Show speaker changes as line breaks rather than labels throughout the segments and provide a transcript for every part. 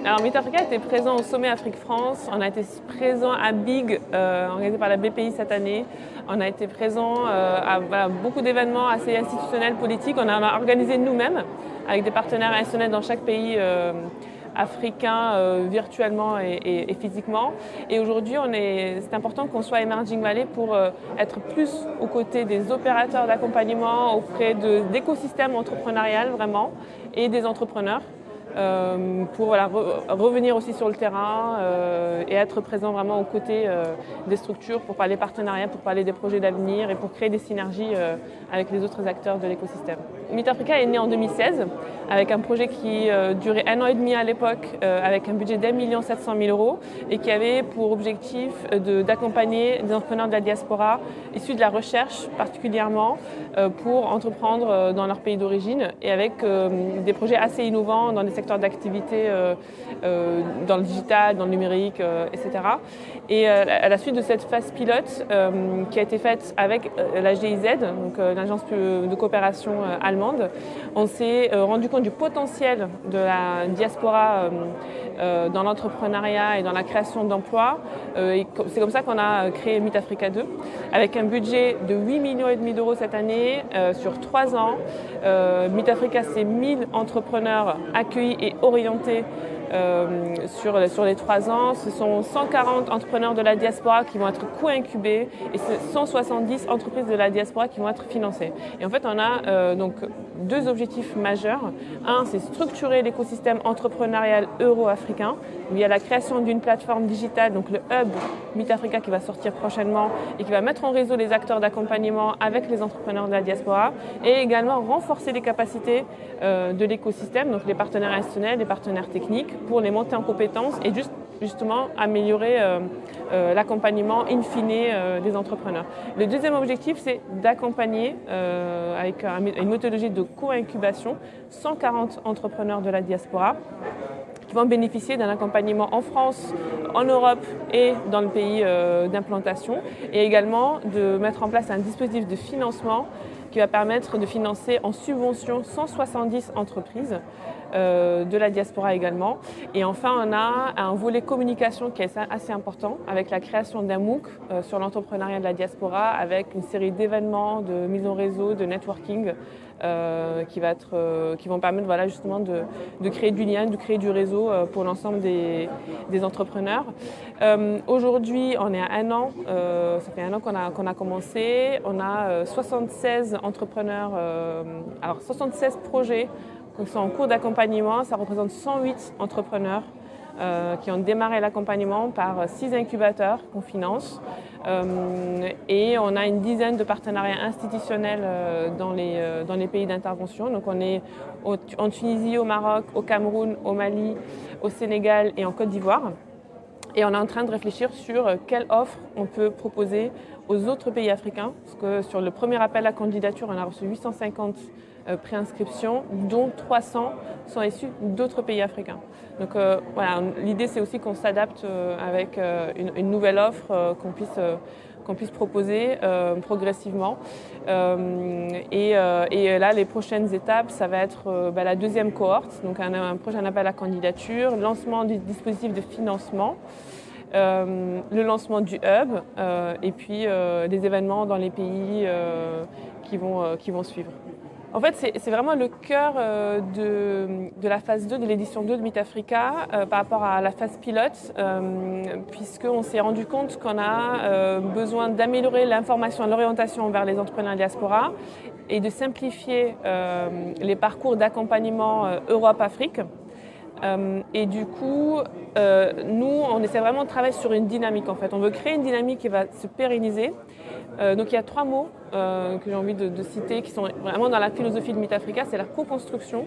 Alors Meet-Africa était présent au sommet Afrique-France, on a été présent à Big, organisé par la BPI cette année. On a été présent à beaucoup d'événements assez institutionnels, politiques. On a organisé nous-mêmes avec des partenaires institutionnels dans chaque pays africain virtuellement et physiquement. Et aujourd'hui, c'est important qu'on soit Emerging Valley pour être plus aux côtés des opérateurs d'accompagnement, auprès d'écosystèmes entrepreneurial vraiment et des entrepreneurs. Pour revenir aussi sur le terrain et être présent vraiment aux côtés des structures pour parler partenariat, pour parler des projets d'avenir et pour créer des synergies avec les autres acteurs de l'écosystème. Meet-Africa est né en 2016 avec un projet qui durait 1 an et demi à l'époque avec un budget d'1,7 million € et qui avait pour objectif d'accompagner des entrepreneurs de la diaspora issus de la recherche particulièrement pour entreprendre dans leur pays d'origine et avec des projets assez innovants dans des secteurs d'activité dans le digital, dans le numérique, etc. Et à la suite de cette phase pilote qui a été faite avec la GIZ, donc l'agence de coopération allemande, on s'est rendu compte du potentiel de la diaspora dans l'entrepreneuriat et dans la création d'emplois. C'est comme ça qu'on a créé Meet-Africa 2 avec un budget de 8,5 millions € cette année sur 3 ans. Meet-Africa, c'est 1000 entrepreneurs accueillis et orientés sur les 3 ans. Ce sont 140 entrepreneurs de la diaspora qui vont être co-incubés et 170 entreprises de la diaspora qui vont être financées. Et en fait, on a donc 2 objectifs majeurs. Un, c'est structurer l'écosystème entrepreneurial euro-africain via la création d'une plateforme digitale, donc le hub Meet-Africa qui va sortir prochainement et qui va mettre en réseau les acteurs d'accompagnement avec les entrepreneurs de la diaspora et également renforcer les capacités de l'écosystème, donc les partenaires institutionnels, les partenaires techniques pour les monter en compétences et justement améliorer l'accompagnement in fine des entrepreneurs. Le deuxième objectif, c'est d'accompagner avec une méthodologie de co-incubation 140 entrepreneurs de la diaspora qui vont bénéficier d'un accompagnement en France, en Europe et dans le pays d'implantation et également de mettre en place un dispositif de financement qui va permettre de financer en subvention 170 entreprises de la diaspora également. Et enfin, on a un volet communication qui est assez important avec la création d'un MOOC sur l'entrepreneuriat de la diaspora avec une série d'événements, de mise en réseau, de networking qui vont permettre justement de créer du lien, de créer du réseau pour l'ensemble des entrepreneurs. Aujourd'hui, on est à 1 an, ça fait 1 an qu'on a commencé, on a 76 entrepreneurs, 76 projets qui sont en cours d'accompagnement, ça représente 108 entrepreneurs qui ont démarré l'accompagnement par 6 incubateurs qu'on finance et on a une dizaine de partenariats institutionnels dans les pays d'intervention. Donc on est en Tunisie, au Maroc, au Cameroun, au Mali, au Sénégal et en Côte d'Ivoire. Et on est en train de réfléchir sur quelle offre on peut proposer aux autres pays africains. Parce que sur le premier appel à candidature, on a reçu 850 préinscriptions, dont 300 sont issus d'autres pays africains. Donc l'idée c'est aussi qu'on s'adapte avec une nouvelle offre qu'on puisse proposer progressivement. Et là, les prochaines étapes, ça va être la deuxième cohorte, donc un prochain appel à candidature, lancement du dispositif de financement, le lancement du hub et puis des événements dans les pays qui vont suivre. En fait, c'est vraiment le cœur de la phase 2, de l'édition 2 de Meet-Africa par rapport à la phase pilote, puisqu'on s'est rendu compte qu'on a besoin d'améliorer l'information et l'orientation vers les entrepreneurs diaspora et de simplifier les parcours d'accompagnement Europe-Afrique. Et du coup, nous, on essaie vraiment de travailler sur une dynamique en fait. On veut créer une dynamique qui va se pérenniser. Donc il y a 3 mots que j'ai envie de citer qui sont vraiment dans la philosophie de Meet-Africa, c'est la co-construction,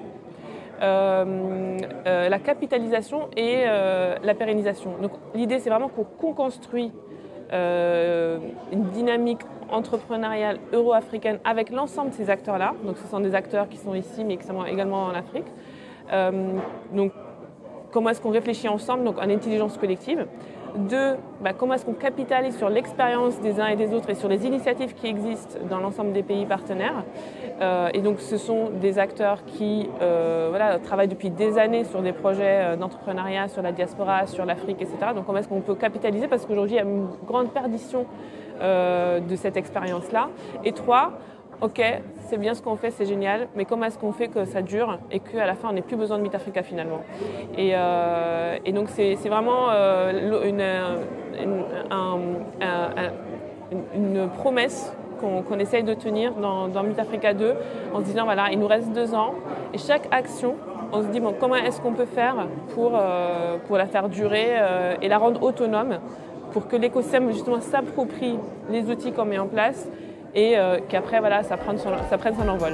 la capitalisation et la pérennisation. Donc l'idée c'est vraiment qu'on co-construit une dynamique entrepreneuriale euro-africaine avec l'ensemble de ces acteurs-là. Donc ce sont des acteurs qui sont ici mais qui sont également en Afrique. Donc comment est-ce qu'on réfléchit ensemble, donc en intelligence collective. Deux, comment est-ce qu'on capitalise sur l'expérience des uns et des autres et sur les initiatives qui existent dans l'ensemble des pays partenaires. Et donc ce sont des acteurs qui travaillent depuis des années sur des projets d'entrepreneuriat sur la diaspora, sur l'Afrique, etc. Donc comment est-ce qu'on peut capitaliser, parce qu'aujourd'hui il y a une grande perdition de cette expérience-là. Et trois, ok, c'est bien ce qu'on fait, c'est génial, mais comment est-ce qu'on fait que ça dure et qu'à la fin on n'ait plus besoin de Meet Africa finalement. Et donc c'est vraiment une promesse qu'on essaye de tenir dans Meet Africa 2 en se disant voilà, il nous reste 2 ans et chaque action, on se dit bon, comment est-ce qu'on peut faire pour la faire durer et la rendre autonome pour que l'écosystème justement s'approprie les outils qu'on met en place et qu'après voilà, ça prenne son envol.